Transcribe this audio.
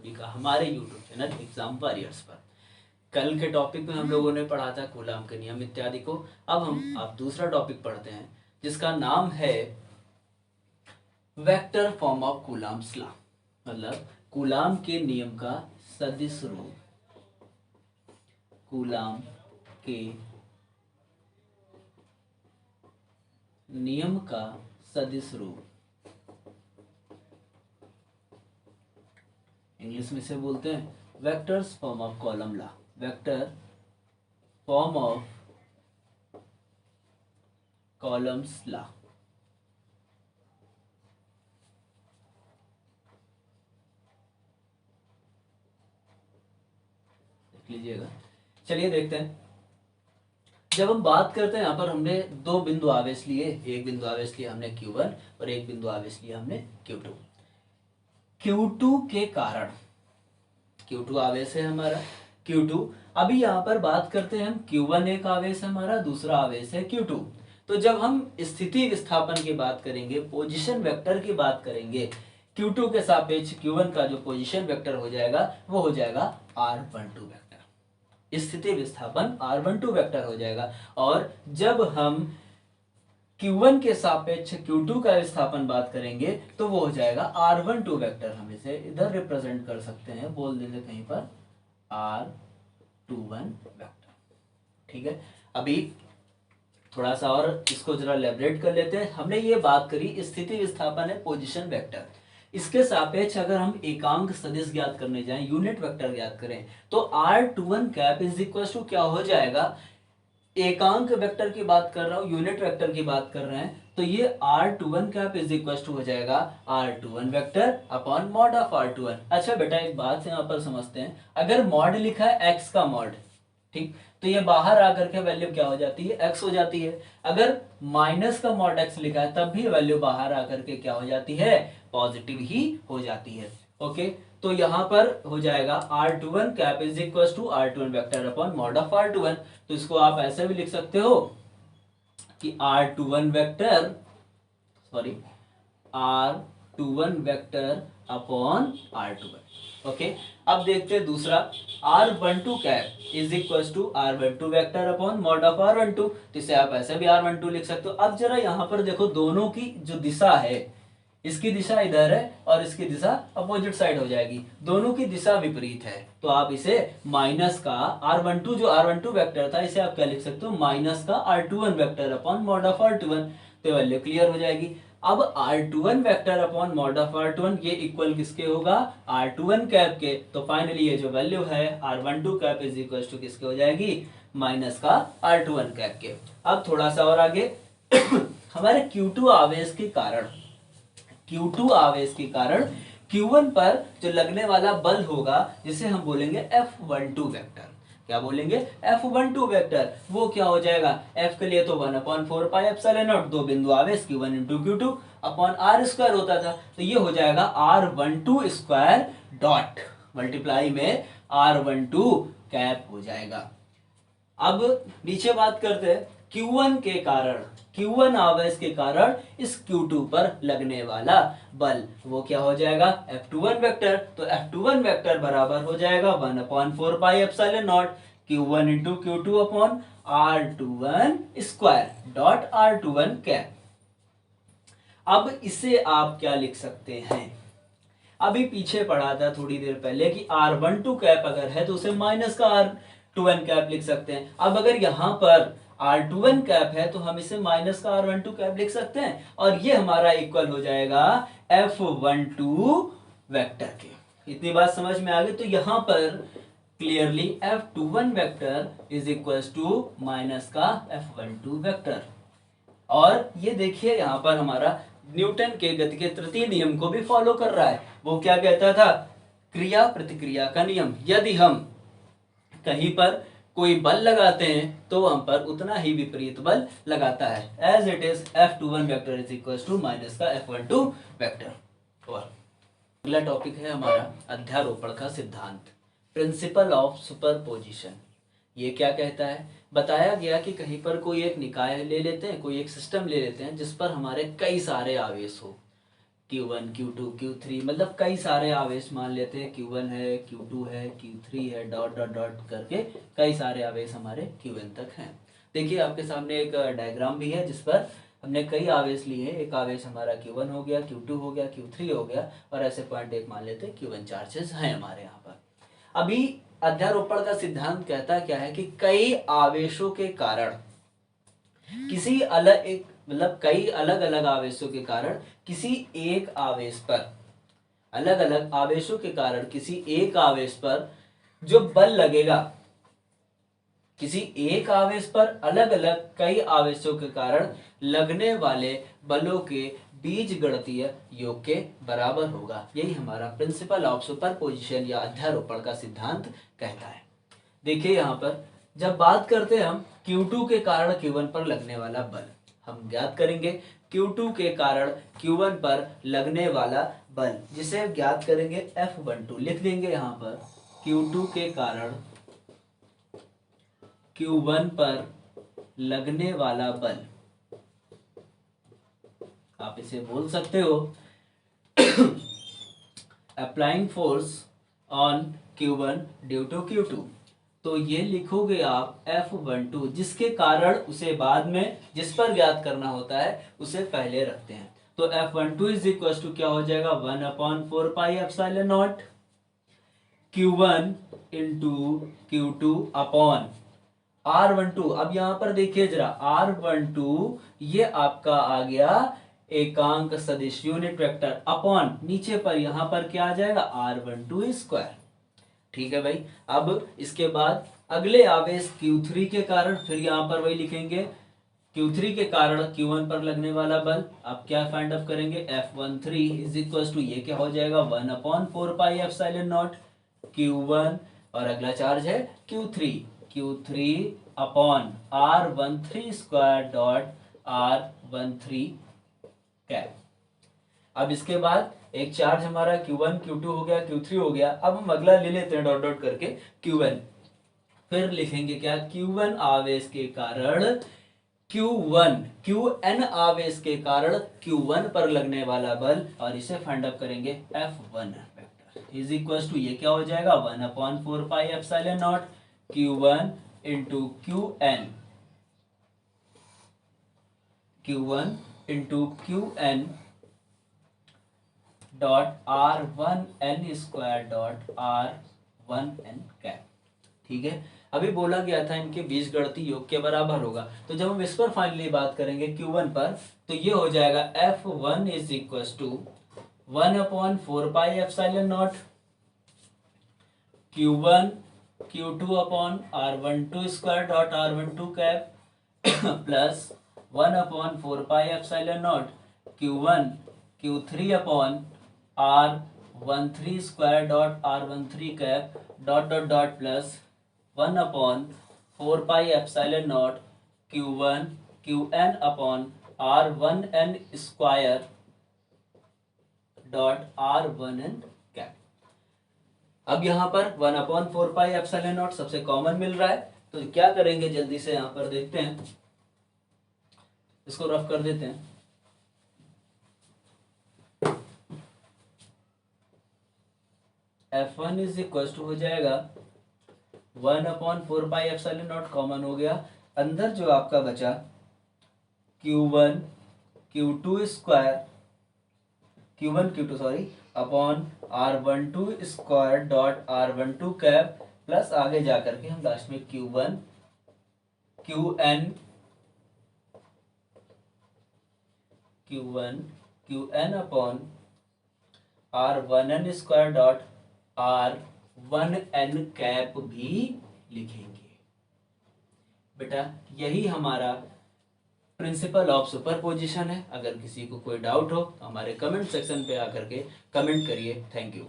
सभी का हमारे यूट्यूब चैनल एग्जाम वॉरियर्स पर। कल के टॉपिक में हम लोगों ने पढ़ा था कूलाम के नियम इत्यादि को। अब हम आप दूसरा टॉपिक पढ़ते हैं जिसका नाम है vector form of coulombs law, मतलब कूलाम के नियम का सदिश रूप। कूलाम के नियम का सदिश रूप, इंग्लिश में से बोलते हैं vectors form of column law. Vector form of columns law. देख लीजिएगा। चलिए देखते हैं। जब हम बात करते हैं यहाँ पर हमने दो बिंदु आवेश लिए, एक बिंदु आवेश लिया हमने Q1 और एक बिंदु आवेश लिया हमने Q2। Q2 के कारण, Q2 आवेश है हमारा Q2। अभी यहाँ पर बात करते हैं हम Q1 एक आवेश है हमारा, दूसरा आवेश है Q2। तो जब हम स्थिति विस्थापन की बात करेंगे, पोजीशन वेक्टर की बात करेंगे, Q2 के सापेक्ष Q1 का जो पोजीशन वेक्टर हो जाएगा वो हो जाएगा R12 वेक्टर। स्थिति विस्थापन R12 वेक्टर हो जाएगा। और जब हम Q1 के सापेक्ष Q2 का विस्थापन बात करेंगे तो वो हो जाएगा R12 वेक्टर। हम इसे इधर रिप्रेजेंट कर सकते हैं, बोल देंगे कहीं पर R21 वेक्टर। ठीक है, अभी थोड़ा सा और इसको जरा एलैबोरेट कर लेते हैं। हमने ये बात करी स्थिति विस्थापन है पोजीशन वेक्टर, इसके सापेक्ष अगर हम एकांक सदिश ज्ञात करने जाएं, यूनिट वेक्टर ज्ञात करें, तो R21 cap is equal to क्या हो जाएगा। एकांक वेक्टर की बात कर रहा हूं, यूनिट वेक्टर की बात कर रहे हैं, तो ये R21 cap is equal to हो जाएगा R21 vector upon mod of R21। अच्छा बेटा एक बात यहाँ पर समझते हैं, अगर मॉड लिखा है x का मॉड, ठीक, तो ये बाहर आकर के वैल्यू क्या हो जाती है, x हो जाती है। अगर माइनस का मॉड x लिखा है तब भी वैल्यू बाहर आकर के क्या हो जाती है, पॉजिटिव ही हो जाती है। ओके, तो यहाँ पर हो जाएगा R21 cap is equal to R21 vector upon mod of R21। तो इसको आप ऐसे भी लिख सकते हो कि R21 vector, sorry, R21 vector upon R21। Okay, अब देखते हैं दूसरा, R12 cap is equal to R12 vector upon mod of R12। तो इसे आप ऐसे भी R12 लिख सकते हो। अब जरा यहाँ पर देखो, दोनों की जो दिशा है, इसकी दिशा इधर है और इसकी दिशा अपोजिट साइड हो जाएगी, दोनों की दिशा विपरीत है। तो आप इसे माइनस का R12, जो R12 वेक्टर था, इसे आप क्या लिख सकते हो, माइनस का R21 vector upon mod of R21। तो वैल्यू क्लियर हो जाएगी। अब R21 vector upon mod of R21 ये इक्वल किसके होगा, R21 कैप के। तो फाइनली ये जो वैल्यू है R12 cap is equal to किसके हो जाएगी, माइनस का R21 कैप के। अब थोड़ा सा और आगे हमारे Q2 आवेश के कारण, Q2 आवेश के कारण Q1 पर जो लगने वाला बल होगा जिसे हम बोलेंगे F12 वेक्टर। क्या बोलेंगे, F12 वेक्टर। वो क्या हो जाएगा, F के लिए तो 1/4 पाई एप्सिलॉन नॉट, दो बिंदु आवेश Q1 into Q2 upon R square होता था। तो ये हो जाएगा R12 स्क्वायर डॉट मल्टीप्लाई में R12 कैप हो जाएगा। अब नीचे बात करते हैं Q1 के कारण, Q1 आवेश के कारण इस Q2 पर लगने वाला बल, वो क्या हो जाएगा, F21 वेक्टर। तो F21 वेक्टर बराबर हो जाएगा 1/4 pi epsilon naught Q1 into Q2 upon R21 square dot R21 cap. अब इसे आप क्या लिख सकते हैं, अभी पीछे पढ़ा था थोड़ी देर पहले कि R12 कैप अगर है तो उसे माइनस का R21 कैप लिख सकते हैं। अब अगर यहाँ पर R21 कैप है तो हम इसे माइनस का R12 कैप लिख सकते हैं, और ये हमारा इक्वल हो जाएगा F12 वेक्टर के। इतनी बात समझ में आ गई। तो यहाँ पर clearly F21 vector is equal to minus का F12 वेक्टर। और ये देखिए यहाँ पर हमारा न्यूटन के गति के तृतीय नियम को भी फॉलो कर रहा है। वो क्या कहता था, क्रिया प्रतिक्रिया का नियम। यदि हम कहीं पर कोई बल लगाते हैं तो हम पर उतना ही विपरीत बल लगाता है। As it is F21 vector is equal to minus का F12 वेक्टर। और अगला टॉपिक है हमारा अध्यारोपण का सिद्धांत, प्रिंसिपल ऑफ सुपरपोजिशन। ये क्या कहता है, बताया गया कि कहीं पर कोई एक निकाय ले लेते हैं, कोई एक सिस्टम ले लेते हैं जिस पर हमारे कई सारे आवेश हो, Q1 Q2 Q3, मतलब कई सारे आवेश मान लेते हैं, Q1 है, Q2 है, Q3 है, डॉट डॉट डॉट करके कई सारे आवेश हमारे Qn तक हैं। देखिए आपके सामने एक डायग्राम भी है जिस पर हमने कई आवेश लिए। एक आवेश हमारा Q1 हो गया, Q2 हो गया, Q3 हो गया, और ऐसे पॉइंट एक मान लेते हैं Qn चार्जेस हैं हमारे यहाँ पर। अभी अध्यारोपण का सिद्धांत कहता क्या है कि कई आवेशों के कारण किसी अलग एक मतलब कई अलग अलग आवेशों के कारण किसी एक आवेश पर, अलग अलग आवेशों के कारण किसी एक आवेश पर जो बल लगेगा, किसी एक आवेश पर अलग अलग कई आवेशों के कारण लगने वाले बलों के बीजगणितीय योग के बराबर होगा। यही हमारा प्रिंसिपल ऑफ सुपरपोजिशन या अध्यारोपण का सिद्धांत कहता है। देखिए यहाँ पर जब बात करते हैं हम Q2 के कारण Q1 पर लगने वाला बल, हम ज्ञात करेंगे Q2 के कारण Q1 पर लगने वाला बल, जिसे ज्ञात करेंगे F12। लिख देंगे यहाँ पर Q2 के कारण Q1 पर लगने वाला बल, आप इसे बोल सकते हो applying force on Q1 due to Q2। तो ये लिखोगे आप F12, जिसके कारण उसे बाद में जिस पर ज्ञात करना होता है उसे पहले रखते हैं। तो F12 इज इक्वल टू क्या हो जाएगा, 1/4 pi epsilon naught Q1 into Q2 upon R12। अब यहाँ पर देखिए जरा, R12 ये आपका आ गया एकांक सदिश यूनिट वेक्टर, अपॉन नीचे पर यहाँ पर क्या आ जाएगा, R12 स्क्वायर। ठीक है भाई। अब इसके बाद अगले आवेश Q3 के कारण फिर यहाँ पर वही लिखेंगे, Q3 के कारण Q1 पर लगने वाला बल। अब क्या फाइंड आउट करेंगे, F13 इज इक्वल टू ये क्या हो जाएगा, 1/4 पाई एप्सिलॉन नॉट Q1, और अगला चार्ज है Q3 upon R13 square dot R13 cap. अब इसके बाद एक चार्ज हमारा Q1 Q2 हो गया, Q3 हो गया। अब हम अगला ले लेते हैं डॉट डॉट करके Qn, फिर लिखेंगे क्या, Q1 आवेश के कारण Qn आवेश के कारण Q1 पर लगने वाला बल, और इसे फाइंड आउट करेंगे F1 vector is equal to ये क्या हो जाएगा, 1/4 pi epsilon naught Q1 into Qn dot R1n square dot R1n cap. ठीक है। अभी बोला गया था इनके बीजगणितीय योग के बराबर होगा, तो जब हम इस पर फाइनली बात करेंगे Q1 पर, तो ये हो जाएगा F1 is equal to 1/4 pi epsilon naught Q1 Q2 upon R12 square dot R12 cap plus 1/4 pi epsilon naught Q1 Q3 upon R13 square dot R13 cap dot dot dot plus 1/4 pi epsilon naught Q1 Qn upon R1n square dot R1n cap. अब यहाँ पर 1/4 pi epsilon naught सबसे common मिल रहा है, तो क्या करेंगे जल्दी से यहाँ पर देखते हैं, इसको रफ कर देते हैं। F1 इज इक्वल टू हो जाएगा 1/4 पाई एप्सिलॉन नॉट, कॉमन हो गया। अंदर जो आपका बचा Q1 Q2 square upon R12 square dot R12 cap plus आगे जाकर के हम लास्ट में Qn upon R1n square dot R1n cap भी लिखेंगे। बेटा यही हमारा प्रिंसिपल ऑफ सुपरपोजिशन है। अगर किसी को कोई डाउट हो तो हमारे कमेंट सेक्शन पे आकर के कमेंट करिए। Thank you.